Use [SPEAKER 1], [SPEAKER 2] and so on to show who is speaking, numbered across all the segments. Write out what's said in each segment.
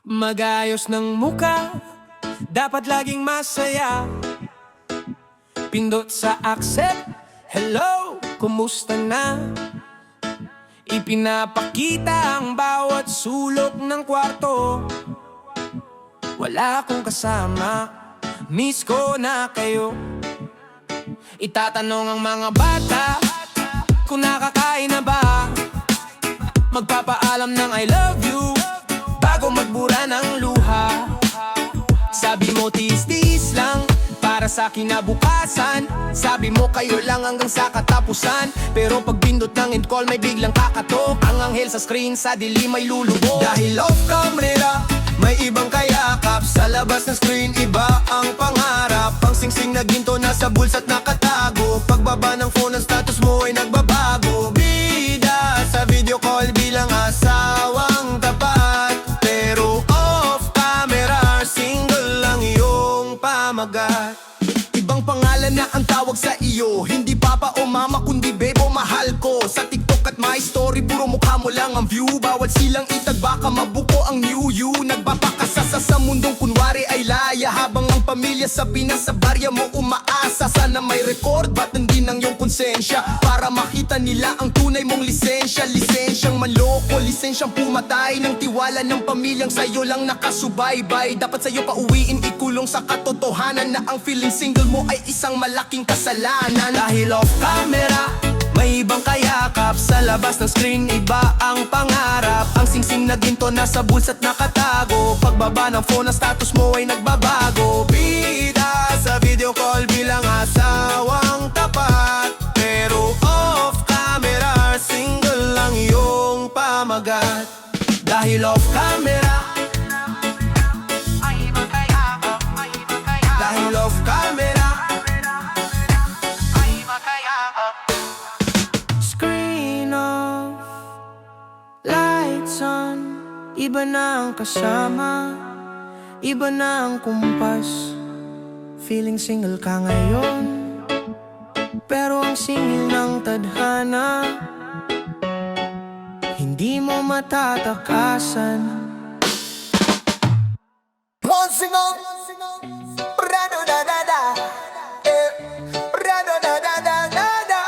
[SPEAKER 1] Magayos ng muka, dapat laging masaya. Pindot sa accept, hello, kumusta na? Ipinapakita ang bawat sulok ng kwarto. Wala akong kasama, miss ko na kayo. Itatanong ang mga bata kung nakakain na ba. Magpapaalam ng I love you bago magbura ng luha. Sabi mo tiis-tiis lang para sa kinabukasan. Sabi mo kayo lang hanggang sa katapusan. Pero pag pindot ng end call may biglang kakatok. Ang anghel sa screen sa dilim may lulubog. Dahil off camera may ibang kayakap. Sa labas ng screen iba ang pangarap. Ang singsing na ginto nasa bulsa't nakatago. Pagbaba ng phone ang status mo ay nagbabago. Bida sa video call bilang asawang tapat. Pero off camera single lang iyong pamagat. Ibang pangalan na ang tawag sa iyo. Hindi papa o mama kundi bebo mahal ko. Sa TikTok at my story puro mukha mo lang ang view. Bawat silang itag baka mabuko ang new you. Nagpapakasasa sa mundong kunwari ay laya. Habang ang pamilya sa Pinas sa barya mo umaasa. Sana may record ba't hindi ng iyong konsensya. Para makita nila ang tunay mong lisensya. Lisensyang manloko, lisensyang pumatay ng tiwala ng pamilyang sa'yo lang nakasubaybay. Dapat sa'yo pauwiin ikulong sa katotohanan na ang feeling single mo ay isang malaking kasalanan. Dahil off camera may ibang kayakap. Sa labas ng screen iba ang pangarap. Ang singsing na ginto nasa bulsa't nakatago. Pagbaba ng phone ang status mo ay nagbabago. Bida sa video call bilang asawang tapat. Pero off camera single lang iyong pamagat. Dahil off camera dahil off camera screen off, lights on. Iba na ang kasama, iba na ang kumpas. Feeling single ka ngayon, pero ang singil ng tadhana hindi mo matatakasan.
[SPEAKER 2] Monsingong Prado da da da Prado da da da da da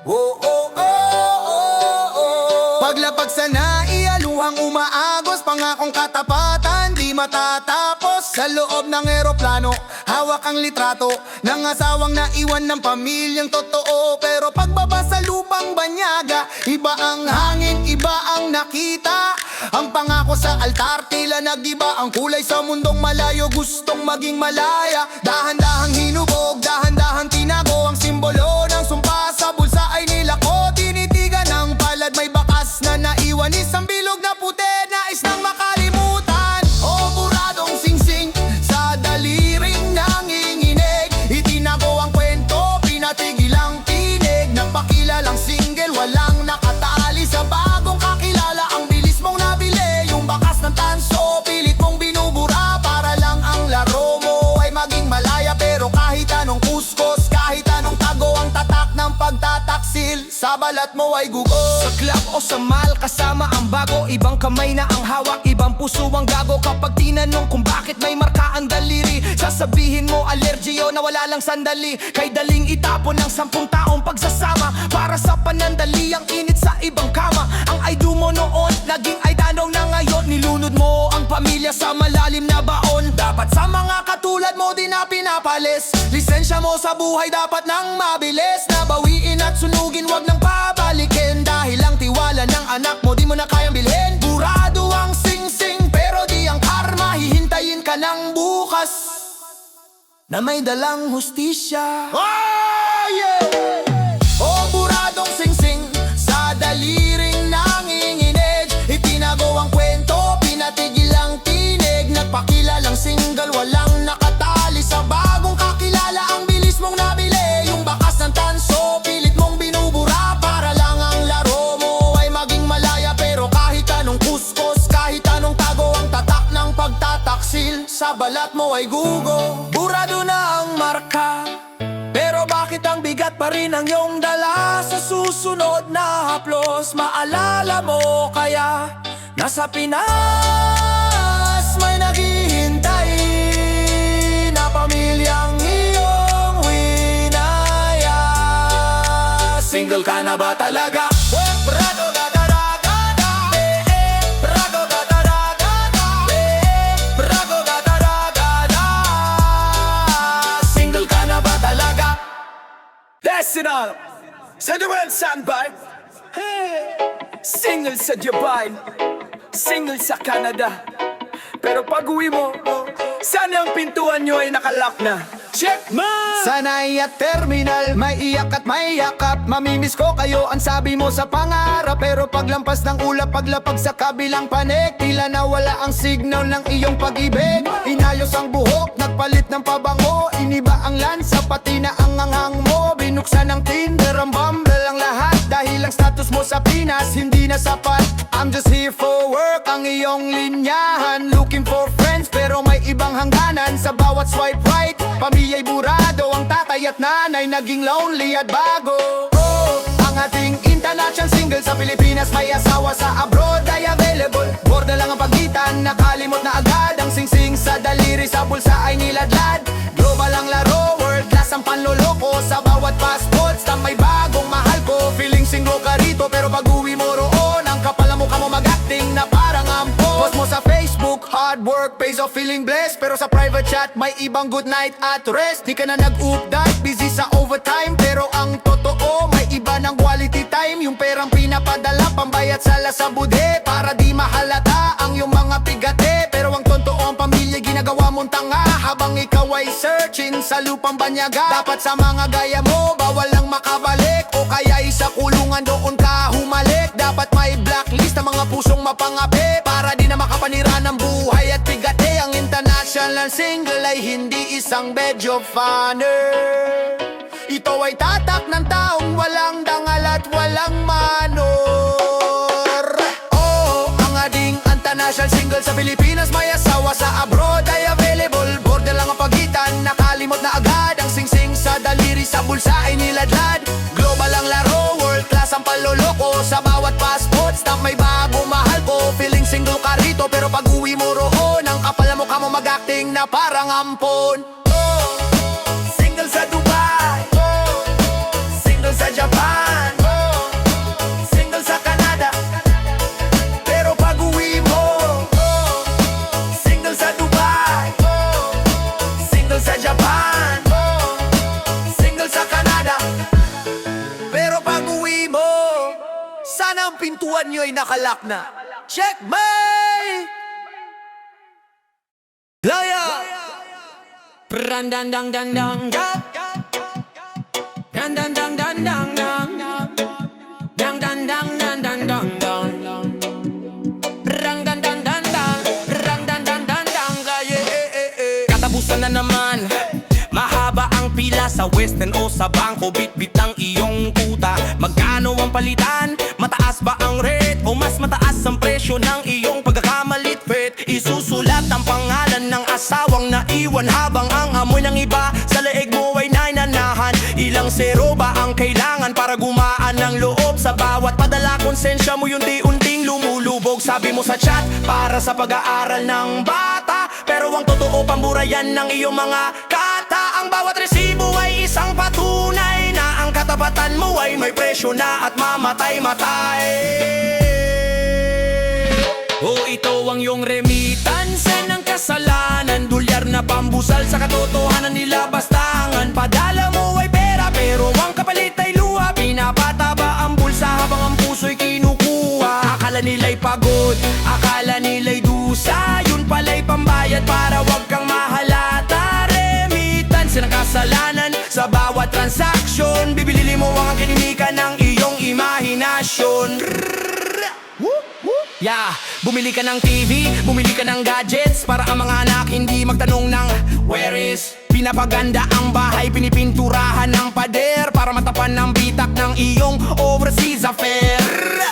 [SPEAKER 2] Oh oh oh oh oh. Paglapag sa naialuhang umaagos. Pangakong katapatan di matatapos. Sa loob ng eroplano hawak ang litrato ng asawang naiwan ng pamilyang totoo. Pero pagbaba sa lupang banyaga iba ang hangin, iba ang nakita. Ang pangako sa altar tila nag-iba. Ang kulay sa mundong malayo gustong maging malaya. Dahan-dahang hinubog, dahan-dahang tinago. Ang simbolo ng sumpa sa bulsa ay nilako. Tinitigan ng palad may bakas na naiwan. Isang bilog na puti, nais nang makalimutan. O buradong singsing sa daliring nanginginig. Itinago ang kwento, pinatigil ang tinig. Nagpakilalang single, walang nakatali sa bagong kakilala. Ang bilis mong nabili, yung bakas ng tanso pilit mong binubura para lang ang laro mo ay maging malaya. Pero kahit anong kuskus, kahit anong tago, ang tatak ng pagtataksil sa balat mo ay gugo.
[SPEAKER 1] Sa club o sa mall kasama ang bago. Ibang kamay na ang hawak, ibang puso ang gago. Kapag tinanong kung bakit may marka ang daliri, sasabihin mo alergyo na wala lang sandali. Kay daling itapon ng 10 taong pagsasama para sa panandali ang init sa ibang kama. Ang I do mo noon, naging ay tanong na ngayon. Nilunod mo ang pamilya sa malalim na baon. Dapat sa mga katulad mo di na pinapalis. Lisensya mo sa buhay dapat nang mabilis. Nabawiin at sunugin, wag nang pabalikin. Dahil ang tiwala ng anak mo di mo na kayang bilhin. Burado ang singsing pero di ang karma. Hihintayin ka ng bukas na may dalang hustisya.
[SPEAKER 2] Oh yeah! Oh buradong singsing sa daliring nanginginig. Itinago ang kwento, pinatigil ang tinig. Nagpakilalang single, walang nakatali sa bagong kakilala. Ang bilis mong nabili, yung bakas ng tanso pilit mong binubura para lang ang laro mo ay maging malaya. Pero kahit anong kuskus, kahit anong tago, ang tatak ng pagtataksil sa balat mo ay gugo.
[SPEAKER 1] Burado na ang marka, pero bakit ang bigat pa rin ang iyong dala? Sa susunod na haplos, maalala mo kaya Nasa Pinas may naghihintay na pamilyang iyong winaya. Single ka na ba talaga? Brado gataragada, brado gataragada, brado gataragada. Single ka na ba talaga? Listen up, sa Noel Sandby. Hey, single sa Japan, single sa Canada. Pero pag uwi mo, sana ang pintuan nyo ay nakalock na. Check ma!
[SPEAKER 2] Sanay at terminal, may iyak at may yakap. Mamimiss ko kayo, ang sabi mo sa pangarap. Pero paglampas ng ulap, paglapag sa kabilang panig, tila nawala ang signal ng iyong pag-ibig. Inayos ang buhok, nagpalit ng pabango, iniba ang lansa, pati na ang anghang mo. Binuksan ang Tinder, ang Bumble, ang lahat. Dahil ang status mo sa Pinas, hindi na sapat. I'm just here for work, ang iyong linyahan. Looking for friends, pero may ibang hangganan. Sa bawat swipe right, pamilya'y burado. Ang tatay at nanay naging lonely at bago. Ang ating international single sa Pilipinas, may asawa sa abroad ay available. Borda lang ang pagitan, nakalimot na agad. Ang singsing sa daliri, sa bulsa ay niladlad. Global ang laro, world class ang panloloko. Sa bawat passports na may bagong mahal ko. Feeling single ka rito, pero pag uwi mo roon, ang kapal na mukha mo mag-acting na parang ampo. Post mo sa Facebook, hard work pays off, feeling blessed. Pero sa private chat, may ibang good night at rest. Di ka na nag-update, busy sa overtime. Pero ang totoo, may iba ng quality time. Yung perang pinapadala, pambayat sala sa bude. Para di mahalata ang yung mga pigate. Pero ang totoo, ang pamilya ginagawa mong tanga. Habang ikaw ay searching sa lupang banyaga. Dapat sa mga gaya mo, bawal lang makabalik. O kaya isa kulungan doon ka humalik. Dapat may blacklist ang mga pusong mapangapi. Para di na makapanira ng buhay at pigate. Ang international single ay hindi isang badge of honor. Ito ay tatak ng taong walang dangal at walang manor. Oh, ang ating international single sa Pilipinas, may asawa sa abroad ay available. Border lang ang pagitan, nakalimot na agad. Ang singsing sa daliri, sa bulsa ay niladlad. Global ang laro, world class ang panloloko. Sa bawat passports na may bago mahal ko. Feeling single ka rito, pero pag uwi mo roon, ang kapal na mukha mo mag-acting na parang ampon. Single sa Dubai, single sa Japan, single sa Canada. Pero pag uwi mo, single sa Dubai, single sa Japan, single sa Canada. Pero pag uwi mo, sana ang pintuan nyo ay nakalock na. Check may Laya!
[SPEAKER 3] Dang dang dang dang dang dang dang dang dang dang dang dang dang dang dang dang dang rang dang dang dang dang rang dang dang dang dang katapusan na naman. Mahaba ang pila sa Western o sa bangko. Bit-bit ang iyong kuta. Magkano ang palitan? Mataas ba ang rate? O mas mataas ang presyo ng iyong pagkakamalit fit? Isusulat ang pangalan ng asawang naiwan. Habang ang amoy ng iba sa leeg mo ay nainanahan. Ilang zero ba ang kailangan para gumaan ng loob? Sa bawat padala konsensya mo yung unting lumulubog. Sabi mo sa chat para sa pag-aaral ng bata, pero ang totoo pamburayan ng iyong mga kata. Ang bawat resibo ay isang patunay na ang katapatan mo ay may presyo na at mamatay-matay. Oh, ito ang iyong remittance ng kasalanan. Dolyar na pambusal sa katotohanan nila bastangan. Padala mo ay pera pero ang kapalit ay luha. Pinapataba ang bulsa habang ang puso'y kinukuha. Akala nila'y pagod, akala nila'y dusa. Yun pala'y pambayad para wag kang mahalata. Remittance ng kasalanan sa bawat transaksyon. Bibili mo ang kinimikan ng iyong imahinasyon. Yeah, bumili ka ng TV, bumili ka ng gadgets para ang mga anak hindi magtanong ng where is. Pinapaganda ang bahay, pinipinturahan ng pader para matapan ng bitak ng iyong overseas affair.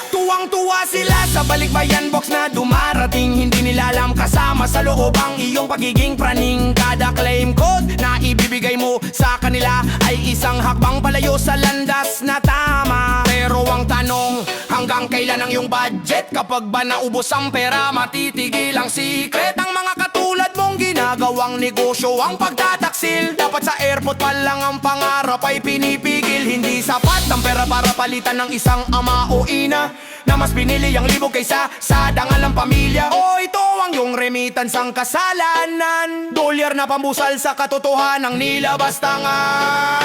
[SPEAKER 3] Tuwang-tuwa sila sa balikbayan box na dumarating. Hindi nila alam kasama sa loob ang iyong pagiging praning. Kada claim code na ibibigay mo sa kanila ay isang hakbang palayo sa landas na tama. Pero ang tanong, hanggang
[SPEAKER 1] hanggang kailan ang iyong budget? Kapag ba naubos ang pera, matitigil ang secret. Ang mga katulad mong ginagawang negosyo ang pagtataksil. Dapat sa airport pa lang ang pangarap ay pinipigil. Hindi sapat ang pera para palitan ng isang ama o ina na mas pinili ang libo kaysa sa dangal ng pamilya. O ito ang iyong remittance ang kasalanan, dolyar na pambusal sa katotohanan nilabas tangan.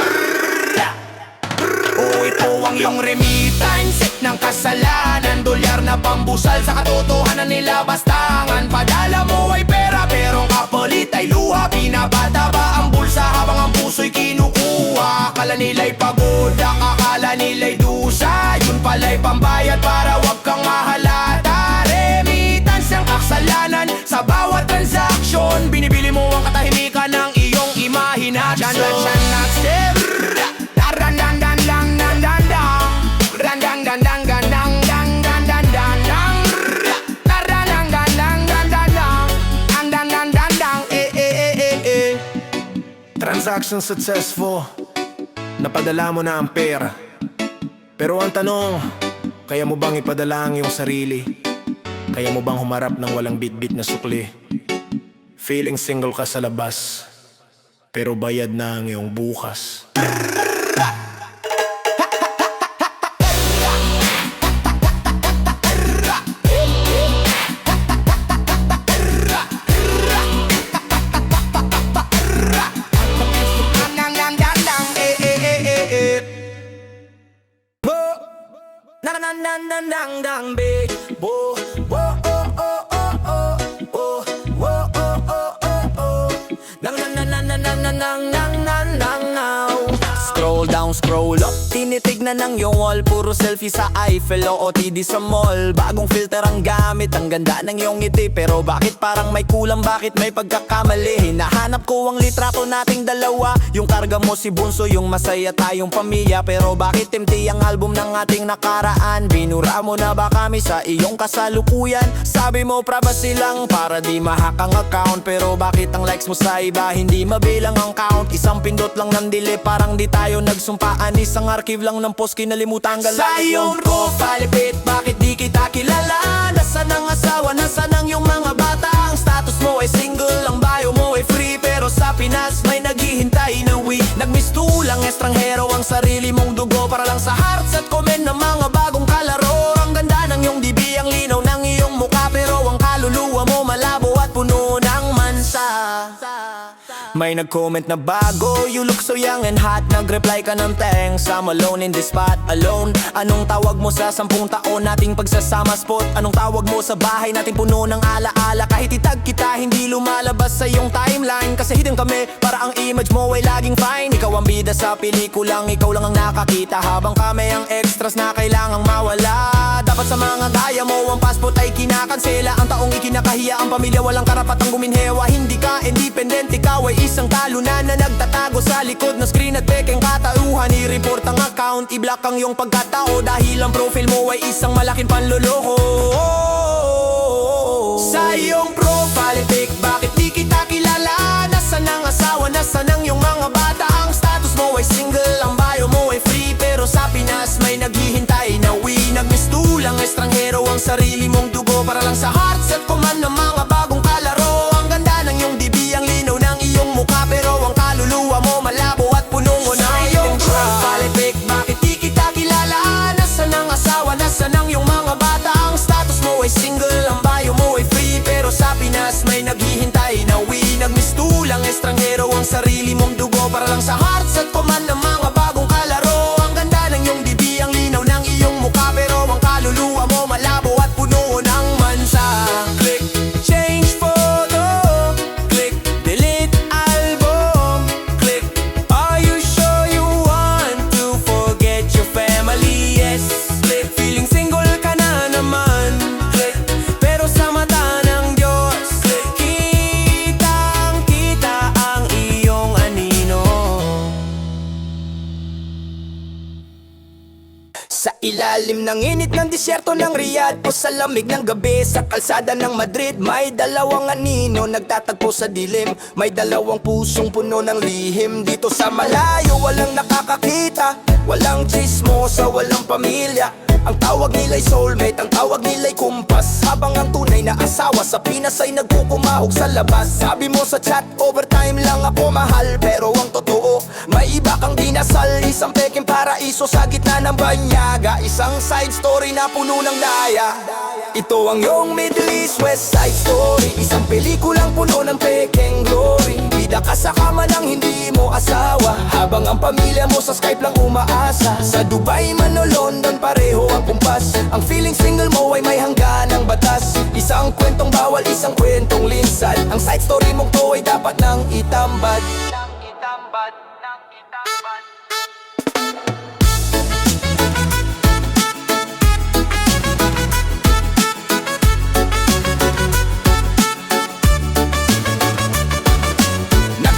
[SPEAKER 1] O ito ang iyong remittance ng kasalanan, dolyar na pambusal sa katotohanan nilabas tangan. Padala mo ay pera pero ang kapalit ay luha. Pinapataba ang bulsa habang ang puso'y kinukuha. Akala nila'y pagoda, akala nila'y dusa, yun pala'y pambayad para wag kang mahalata. Remittance ang kasalanan sa bawat transaksyon. Binibili mo ang katahimikan ng iyong imahinasyon.
[SPEAKER 4] Transaction successful, napadala mo na ang pera. Pero ang tanong, kaya mo bang ipadala ang iyong sarili? Kaya mo bang humarap ng walang bitbit na sukli? Feeling single ka sa labas, pero bayad na ang iyong bukas.
[SPEAKER 3] Scroll down, scroll up, tinitignan ng iyong wall. Puro selfie sa Eiffel o OTD sa mall. Bagong filter ang gamit, ang ganda ng iyong ngiti. Pero bakit parang may kulang, bakit may pagkakamali? Hinahanap ko ang litrato nating dalawa. Yung karga mo si Bunso, yung masaya tayong pamilya. Pero bakit empty ang album ng ating nakaraan? Binura mo na ba kami sa iyong kasalukuyan? Sabi mo privacy lang para di ma-hack ang account. Pero bakit ang likes mo sa iba hindi mabilang ang count? Isang pindot lang ng delete, parang di tayo nagsumpaan. Isang archive lang ng post, kinalimutan ang
[SPEAKER 1] Sa iyong profile pic, bakit di kita kilala? Nasaan ang asawa, nasaan ang iyong mga bata? Ang status mo ay single, ang bio mo ay free. Pero sa Pinas may naghihintay na uwi. Nagmistulang estranghero ang sarili mong dugo para lang sa hearts at comment ng mga bagong kalaro. Ang ganda ng iyong dibi, ang linaw ng iyong mukha. Pero ang kaluluwa mo malabo at puno ng mansa.
[SPEAKER 3] May nag-comment na bago, you look so young and hot. Nag-reply ka ng thanks, I'm alone in this spot, alone. Anong tawag mo sa 10 taon nating pagsasama spot? Anong tawag mo sa bahay nating puno ng alaala? Kahit itag kita, hindi lumalabas sa iyong timeline. Kasi hidden kami, para ang image mo ay laging fine. Ikaw ang bida sa pelikulang, ikaw lang ang nakakita. Habang kami ang extras na kailangang mawala. Dapat sa mga gaya mo, ang passport ay kinakansela. Ang taong ikinakahiya, ang pamilya walang karapatang guminhewa. Hindi ka independent, ikaw ay isang talunan na nagtatago sa likod ng screen at pekeng katauhan. I-report ang account, i-block ang iyong pagkatao dahil ang profile mo ay isang malaking panloloko.
[SPEAKER 1] Sa iyong profile pic, bakit di kita kilala? Nasaan ang asawa, nasaan ang iyong mga bata? Ang status mo ay single, ang bio mo ay free. Pero sa Pinas may naghihintay na uwi. Nagmistulang estranghero ang sarili mong dugo para lang sa hearts at command ng mga bagong kalaro. Ang ganda ng iyong dibi, ang linaw ng iyong mukha. Pero ang kaluluwa mo malabo at punong na iyong profile pic, bakit di kita kilala? Nasaan ang asawa, nasaan ang iyong mga bata? Ang status mo ay single, ang bio mo ay free. Pero sa Pinas may naghihintay na uwi. Nagmistulang estranghero ang sarili mong dugo para lang sa hearts at command ng mga bagong kalaro. Ang ganda ng iyong dibi, ang linaw ng iyong mukha. Pero ang kaluluwa mo malabo at puno ng mansa. Click, change photo. Click, delete album. Click, are you sure you want to forget your family? Yes. Click, feeling single ka na naman. Click, pero sa mata ng Diyos. Click, kitang-kita ang iyong anino. Sa ilalim ng init ng disyerto ng Riyadh o sa lamig ng gabi sa kalsada ng Madrid, may dalawang anino nagtatagpo sa dilim. May dalawang pusong puno ng lihim. Dito sa malayo walang nakakakita, walang chismosa, walang pamilya. Ang tawag nila'y soulmate, ang tawag nila'y kumpas. Habang ang tunay na asawa sa Pinas ay nagkukumahog sa labas. Sabi mo sa chat, overtime lang ako mahal. Pero ang totoo, may iba kang dinasal. Isang peking paraiso sa gitna ng banyaga. Isang side story na puno ng daya. Ito ang iyong Middle East West Side Story. Isang pelikulang puno ng peking glory. Bida ka sa kama ng hindi mo asawa, habang ang pamilya mo sa Skype lang umaasa. Sa Dubai man o London pareho ang kumpas. Ang feeling single mo ay may hangganang batas. Isang kwentong bawal, isang kwentong linsad. Ang side story mong to ay dapat nang itambad.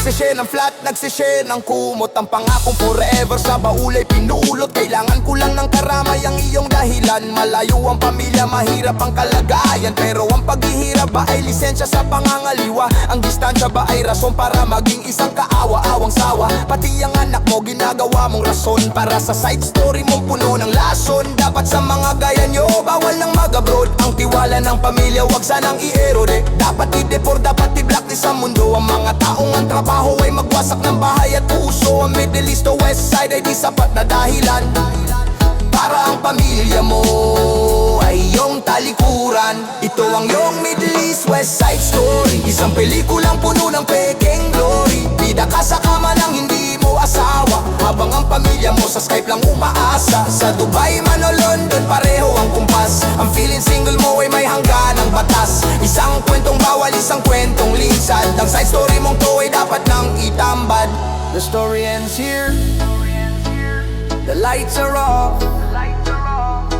[SPEAKER 1] Nagsishare ng flat, nagsishare ng kumot. Ang pangakong forever sa baul ay pinulot. Kailangan ko lang ng karamay ang iyong dahilan. Malayo ang pamilya, mahirap ang kalagayan. Pero ang paghihirap ba ay lisensya sa pangangaliwa? Ang distansya ba ay rason para maging isang kaawa-awang sawa? Pati ang anak mo ginagawa mong rason para sa side story mong puno ng lason. Dapat sa mga gaya nyo, bawal nang mag-abroad. Ang tiwala ng pamilya, wag sanang i-erode. Dapat i-deport, dapat i-blacklist sa mundo. Ang mga taong ang trabaho ay magwasak ng bahay at puso. Ang Middle East o West Side ay di sapat na dahilan para ang pamilya mo ay iyong talikuran. Ito ang iyong Middle East West Side Story. Isang pelikulang puno ng peking glory. Bida ka sa kama ng hindi mo asawa, habang ang pamilya mo sa Skype lang umaasa. Sa Dubai man o London pareho ang kumpas. Ang feeling single mo ay may hangganang batas. Isang kwentong bawal, isang kwentong linsad. Ang side story mong to ay dapat nang itambad. The story ends here. The lights are off.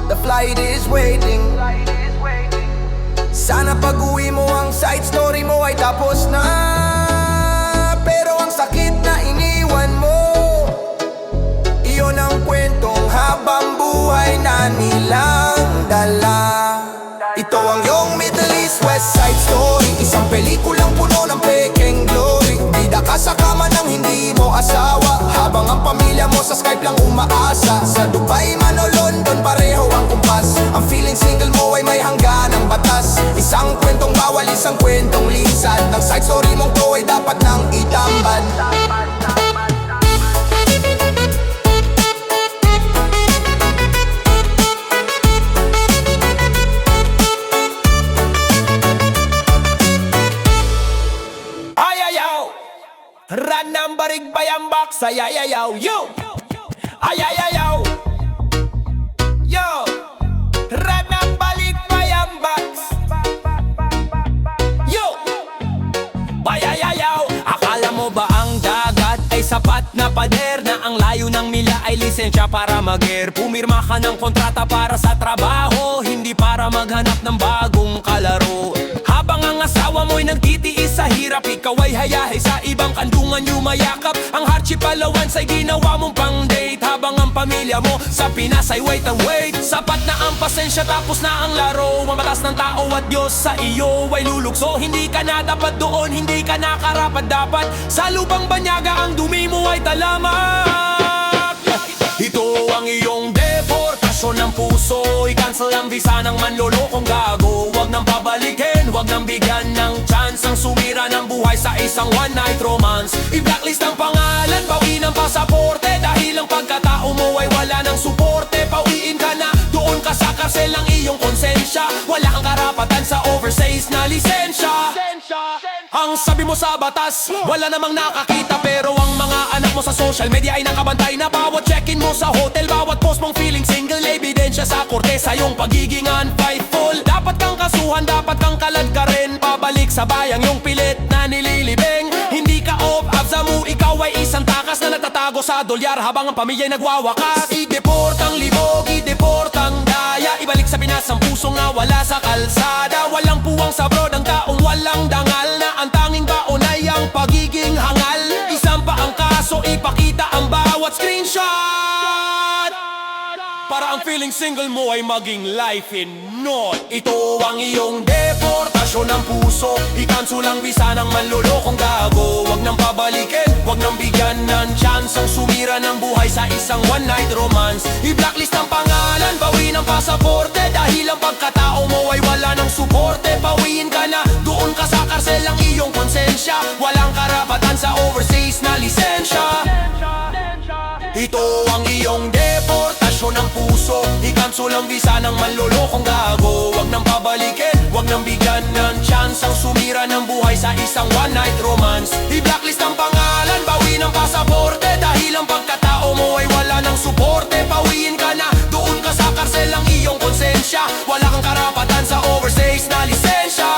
[SPEAKER 1] The flight is waiting. Sana pag-uwi mo ang side story mo ay tapos na. Pero ang sakit na iniwan mo, iyon ang kwentong habang buhay na nilang dala. Ito ang iyong Middle East West Side Story. Isang pelikulang puno ng peking glory. Bida ka sa kama ng hindi mo asawa, habang ang pamilya mo sa Skype lang umaasa. Sa Dubai man o London pareho ang kumpas. Ang feeling single mo ay may hangganang batas. Isang kwentong bawal, isang kwentong linsad. Ang side story mong to ay dapat nang itambad. Ranang barig bayambak sa yayayaw. Yo! Ayayayaw. Yo! Ranang balik bayambak. Yo! Bayayayaw. Akala mo ba ang dagat ay sapat na pader, na ang layo ng mila ay lisensya para mag-air? Pumirma ka ng kontrata para sa trabaho, hindi para maghanap ng bagong kalaro. Habang ang asawa mo'y nagtitiis sa hirap, ikaw ay hayahay sa ibang kandungan yumayakap. Ang hardship allowance ay ginawa mong pang date, habang ang pamilya mo sa Pinas ay wait and wait. Sapat na ang pasensya, tapos na ang laro. Mamatas ng tao at Diyos sa iyo ay lulukso. Hindi ka na dapat doon, hindi ka na karapat dapat. Sa lubang banyaga ang dumi mo ay talamak. Ito ang iyong deportasyon ng puso. I-cancel ang visa ng manlolokong gago. Huwag nang pabalikin, huwag nang bigyan ng chance ang sumira ng buhay sa isang one night romance. I-blacklist ang pangalan, bawi ng pasaporte, dahil ang pagkatao mo ay wala ng suporte. Pauwiin ka na, doon ka sa karsel ng iyong konsensya. Wala kang karapatan sa overseas na lisensya. Ang sabi mo sa batas, wala namang nakakita, pero ang mga anak mo sa social media ay nakabantay na. Bawat check-in mo sa hotel, bawat post mong feeling single, ebidensya sa korte sa iyong pagiging unfaithful. Dapat kang kasuhan, dapat kang kalad ka rin. Pabalik sa bayang yung pilit na nililibing. Hindi ka off-absa mo, ikaw ay isang takas na nagtatago sa dolyar habang ang pamilya'y nagwawakas. I-deport ang libog, i-deport ang daya. Ibalik sa Pinas ang pusong nawala sa kalsada. Walang puwang sa abroad, ang taong walang dangal, na ang tanging baon ay ang pagiging hangal. Isampa ang kaso, ipakita ang bawat screenshot, para ang feeling single mo ay maging life in naught. Ito ang iyong deportasyon ng puso. puso, i-cancel ang visa ng manlolokong gago. Wag nang pabalikin, wag nang bigyan ng chance ang sumira ng buhay sa isang one night romance. I-blacklist ang pangalan, bawi ng pasaporte, dahil ang pagkatao mo ay wala ng suporte. Pawiin ka na, doon ka sa karsel ang iyong konsensya. Walang karapatan sa overseas na lisensya. Ito ang iyong deportasyon ng puso, i-cancel ang visa ng manlolokong gago. Wag nang pabalikin, wag nang bigyan ng chance ang sumira ng buhay sa isang one night romance. I-blacklist ang pangalan, bawi ng pasaporte, dahil ang pagkatao mo ay wala ng suporte. Pawiin ka na, doon ka sa karsel ang iyong konsensya. Wala kang karapatan sa overseas na lisensya.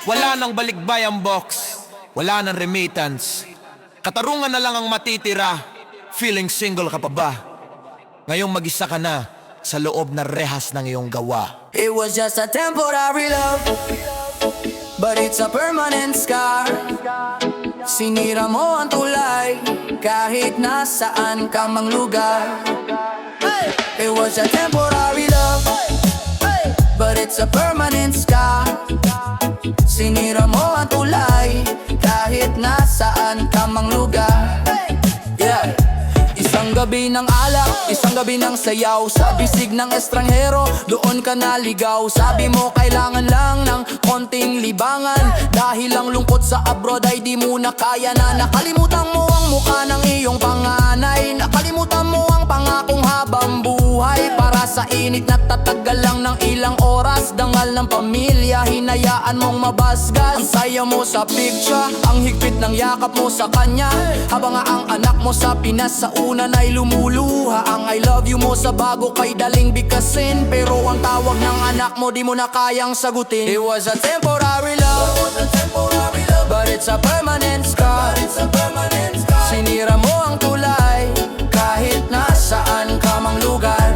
[SPEAKER 1] Wala nang balikbayang box, wala nang remittance, katarungan na lang ang matitira. Feeling single ka pa ba? Ngayong mag-isa ka na sa loob na rehas ng iyong gawa.
[SPEAKER 3] It was just a temporary love, but it's a permanent scar. Sinira mo ang tulay kahit nasaan ka mang lugar. It was a temporary love, but it's a permanent scar. Sinira mo ang tulay kahit nasaan ka mang lugar. Yeah. Isang gabi ng alak, isang gabi ng sayaw, sa bisig ng estranghero, doon ka naligaw. Sabi mo kailangan lang ng konting libangan, dahil ang lungkot sa abroad ay di mo na kaya na. Nakalimutan mo ang mukha ng iyong panganay, nakalimutan mo ang pangakong habang buhay. Para sa init na tatagal lang ng ilang oras, dangal ng pamilya, hinayaan mong mabasgas. Ang saya mo sa picture, ang higpit ng yakap mo sa kanya, habang nga ang anak mo sa Pinas sa unan ay lumuluha. Ang I love you mo sa bago kay daling bigkasin, pero ang tawag ng anak mo di mo na kayang sagutin. It was a temporary love, but it's a permanent scar. Sinira mo ang tulay kahit nasaan ka mang lugar.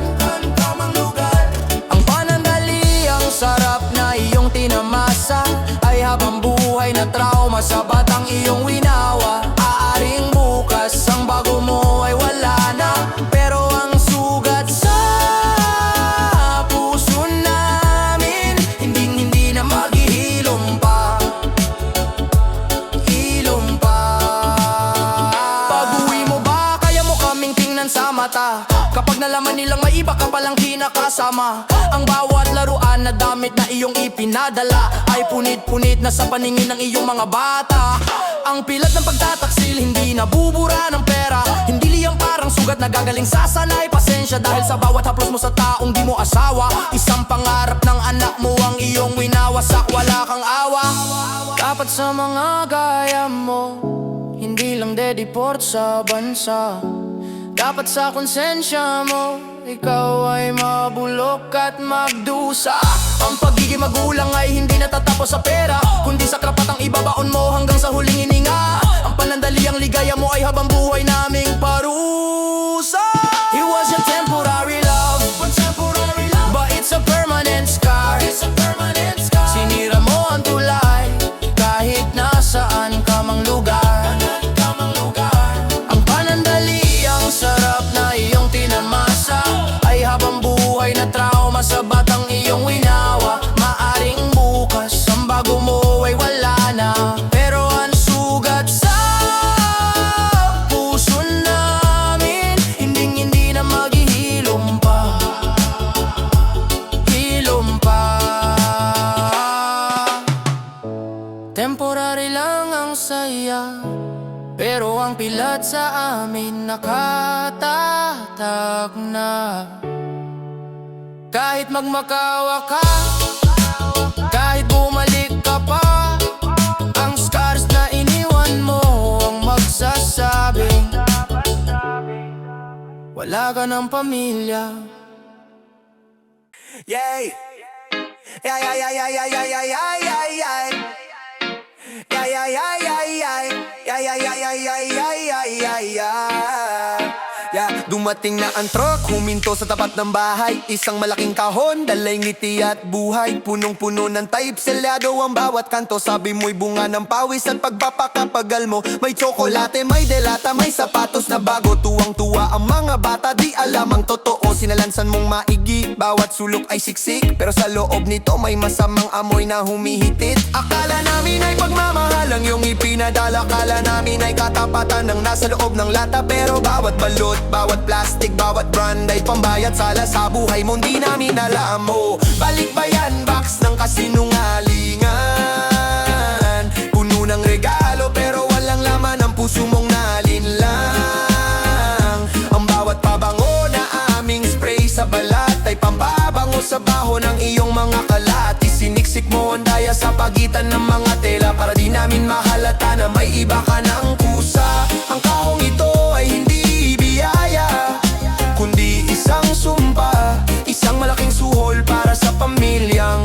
[SPEAKER 3] Ang panandali, ang sarap na iyong tinamasa, ay habang buhay na trauma sa batang iyong winawa. Aaring bukas ang bago mo ay wala na, pero ang sugat sa puso namin hindi na maghihilom pa. Hilom pa. Pag-uwi mo ba, kaya mo kaming tingnan sa mata, kapag nalaman nilang may iba ka palang kinakasama. Ang bawat laruan na damit na iyong ipinadala ay punit-punit na sa paningin ng iyong mga bata. Ang pilat ng pagtataksil, hindi nabubura ng pera, hindi liyang parang sugat na gagaling sa sanay. Pasensya dahil sa bawat haplos mo sa taong di mo asawa. Isang pangarap ng anak mo ang iyong winawasak, wala kang awa. Dapat sa mga gaya mo, hindi lang dedeport sa bansa. Dapat sa konsensya mo, ikaw ay mabulok at magdusa. Ang pagiging magulang ay hindi natatapos sa pera, kundi sa karapatang ibabaon mo hanggang sa huling hininga. Ang panandali, ang ligaya mo ay habang buhay naming parusa. It was a temporary love, but it's a permanent scar. Sinira mo ang tulay kahit nasaan ka mang lugar. Ang panandali, ang sarap na iyong tinamasa, ay habang buhay na trauma sa batang iyong winawa. Maaring bukas ang bago mo ay wala na, pero ang sugat sa puso namin hindi na maghihilom pa. Hilom pa. Temporary lang ang saya, pero ang pilat sa amin nakatatag na. Kahit magmakawa ka, kahit bumalik ka pa, ang scars na iniwan mo ang magsasabing wala ka ng pamilya.
[SPEAKER 2] Yay! Yeah, yeah, yeah, yeah, yeah, yeah, yeah, yeah, yeah, yeah. Yeah, yeah, yeah, yeah, yeah. Yeah, yeah, yeah, yeah, yeah, yeah, yeah, yeah, yeah. Yeah, Dumating na ang truck, huminto sa tapat ng bahay. Isang malaking kahon, dalay ngiti at buhay. Punong-puno ng type, selyado ang bawat kanto. Sabi mo'y bunga ng pawis at pagpapakapagal mo. May tsokolate, may delata, may sapatos na bago. Tuwang-tuwa ang mga bata, di alam ang totoo. Sinalansan mong maigi, bawat sulok ay siksik. Pero sa loob nito may masamang amoy na humihitit. Akala namin ay pagmamahal ang iyong ipinadala. Akala namin ay katapatan ng nasa loob ng lata. Pero bawat balot, bawat plastic, bawat brand ay pambayad sala sa buhay mo. Hindi namin alam mo. Balik ba yan, box ng kasinungalingan? Puno ng regalo pero walang laman ang puso mong nalinlang. Ang bawat pabango na aming spray sa balat ay pampabango sa baho ng iyong mga kalat. Isiniksik mo ang daya sa pagitan ng mga tela para di namin mahalata na may iba ka ng kusa. Ang kahong ito ay hindi biyaya, kundi isang sumpa, isang malaking suhol para sa pamilyang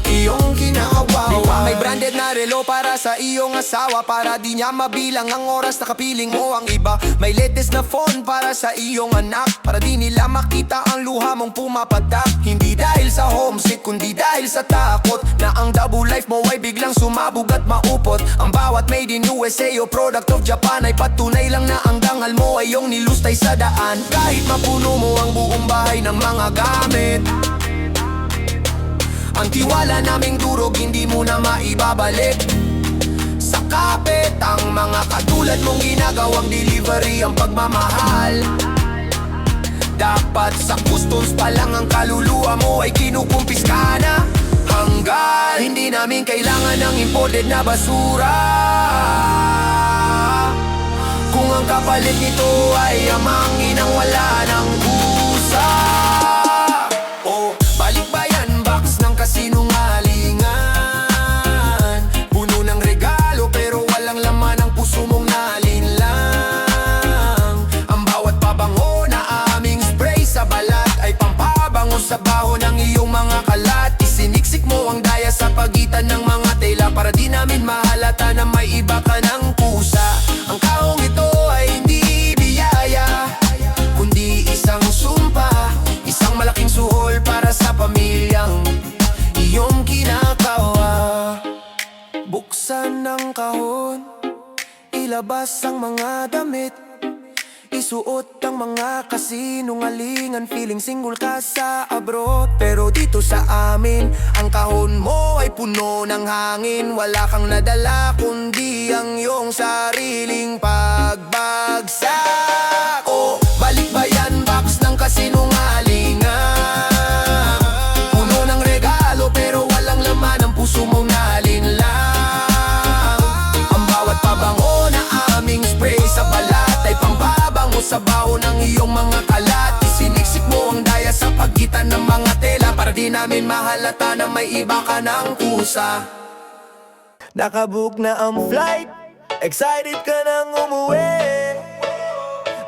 [SPEAKER 2] iyong kinakawawa. May branded na relo para sa iyong asawa, para di niya mabilang ang oras na kapiling mo ang iba. May latest na phone para sa iyong anak, para di nila makita ang luha mong pumapatak. Hindi dahil sa homesick, kundi dahil sa takot na ang double life mo ay biglang sumabog at maupot. Ang bawat made in USA o product of Japan ay patunay lang na ang dangal mo ay iyong nilustay sa daan. Kahit mapuno mo ang buong bahay ng mga gamit, ang tiwala naming durog hindi mo na maibabalik. Sa kapit ang mga katulad mong ginagawang delivery ang pagmamahal. Dapat sa customs pa lang ang kaluluwa mo ay kinukumpis ka na. Hanggang hindi namin kailangan ng imported na basura. Kung ang kapalit nito ay amang inang wala ng kusa. O balik ba yan, box ng kasinungalingan? Puno ng regalo pero walang laman ang puso mong nalinlang. Ang bawat pabango na aming spray sa balat ay pampabango sa baho ng iyong mga kalat. Isiniksik mo ang daya sa pagitan ng mga tela para di namin mahalata na may iba ka ng kusa. Ang kahong ito ay hindi biyaya, kundi isang sumpa, isang malaking suhol para sa pamilyang iyong kinakawa. Buksan ang kahon, ilabas ang mga damit, isuot ang mga kasinungalingan. Feeling single ka sa abroad, pero dito sa amin ang kahon mo ay puno ng hangin. Wala kang nadala kundi ang iyong sariling pagbagsak. O balik ba yan, box ng kasinungalingan? Puno ng regalo pero walang laman ang puso mong nalinlang. Ang bawat pabango na aming spray sa balat ay pampabango sa baho ng iyong mga kalat. Isiniksik mo ang daya sa pagitan ng mga tela para di namin mahalata na may iba ka ng kusa. Nakabook na ang flight, excited ka nang umuwi.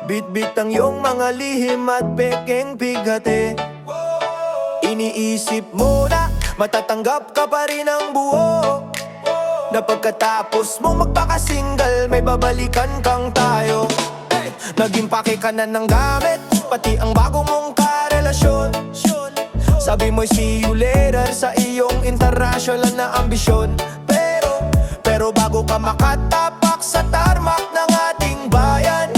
[SPEAKER 2] Bit-bit ang iyong mga lihim at pekeng bigate. Iniisip mo na matatanggap ka pa rin ang buo, na pagkatapos mong magpaka-single may babalikan kang tayo. Nag-impake ka na ng gamit, pati ang bago mong karelasyon. Sabi mo'y see you later sa iyong international na ambisyon. Pero bago ka makatapak sa tarmac ng ating bayan,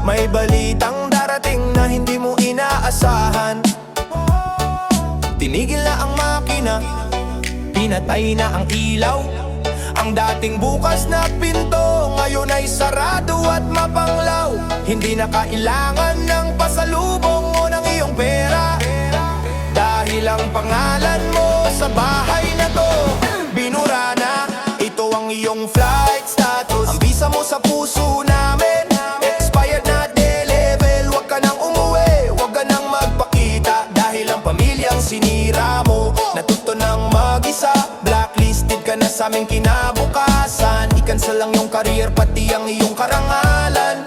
[SPEAKER 2] may balitang darating na hindi mo inaasahan. Tinigil na ang makina, pinatay na ang ilaw. Ang dating bukas na pinto ngayon ay sarado at mapanglaw. Hindi na kailangan ng pasalubong o ng iyong pera, dahil ang pangalan mo sa bahay na to binura na. Ito ang iyong flight status, ang visa mo sa puso namin expired na de-level. Huwag ka nang umuwi, huwag ka nang magpakita, dahil ang pamilyang sinira mo natuto nang mag-isa. Blacklisted ka na sa aming kinabukasan. I-cancel lang yung career pati ang iyong karangalan.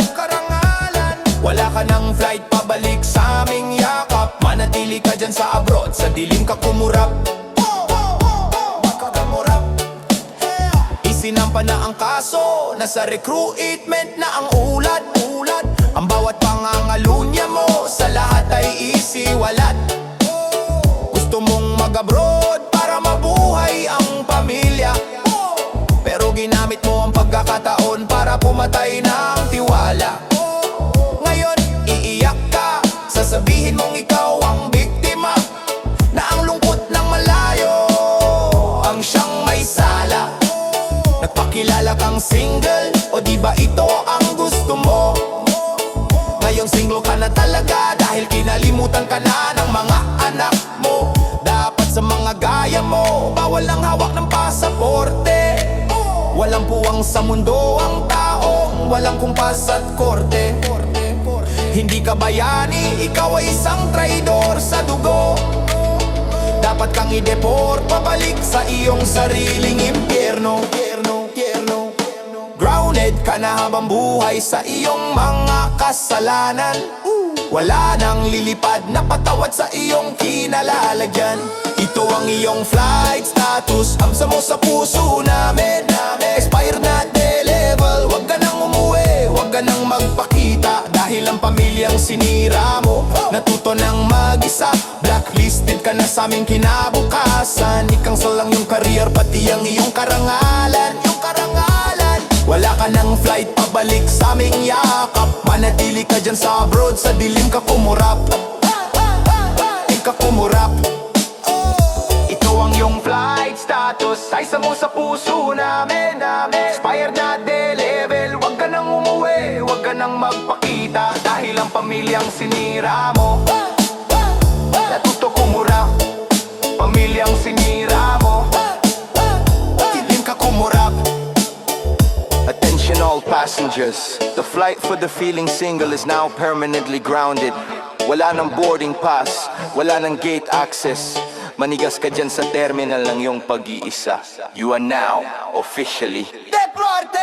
[SPEAKER 2] Wala ka ng flight pabalik sa aming yakap. Manatili ka dyan sa abroad, sa dilim ka kumurap. Isinampa na ang kaso, nasa recruitment na ang ulat.
[SPEAKER 1] Ang bawat pangangalunya mo sa lahat ay isiwalat. Gusto mong mag-abroad para mabuhay ang pamilya, pero ginamit mo ang pagkakataon para pumatay ng tiwala. Ngayon, iiyak ka, sasabihin mong ikaw ang biktima, na ang lungkot ng malayo ang siyang may sala. Nagpakilala kang single, o di ba ito ang gusto mo? Ngayong single ka na talaga dahil kinalimutan ka na ng mga anak mo. Dapat sa mga gaya mo, bawal ang hawak ng pasaporte. Walang puwang sa mundo ang taong walang kumpas at korte. Hindi ka bayani, ikaw ay isang traidor sa dugo. Dapat kang i-deport pabalik sa iyong sariling impyerno. Grounded ka na habang buhay sa iyong mga kasalanan. Wala nang lilipad na patawad sa iyong kinalalagyan. Ito ang iyong flight status, amsa mo sa puso namin. Expired na de-level, wag ka nang umuwi, wag ka nang magpakita. Dahil ang pamilyang sinira mo, natuto ng mag-isa. Blacklisted ka na sa aming kinabukasan. Ikansel lang yung career, pati ang iyong karangalan. Wala ka ng flight pabalik sa aming yakap. Manatili ka dyan sa abroad, sa dilim ka kumurap. Ika kumurap. Ito ang iyong flight status, ay mo sa puso namin. Expired na de-level, wag ka nang umuwi, wag ka nang magpakita. Dahil ang pamilyang sinira mo, natuto kumurap. Pamilyang sinira mo, dilim ka kumurap.
[SPEAKER 5] Attention all passengers, the flight for the feeling single is now permanently grounded. Wala nang boarding pass, wala nang gate access. Manigas ka dyan sa terminal ng iyong pag-iisa. You are now officially
[SPEAKER 2] Deporte!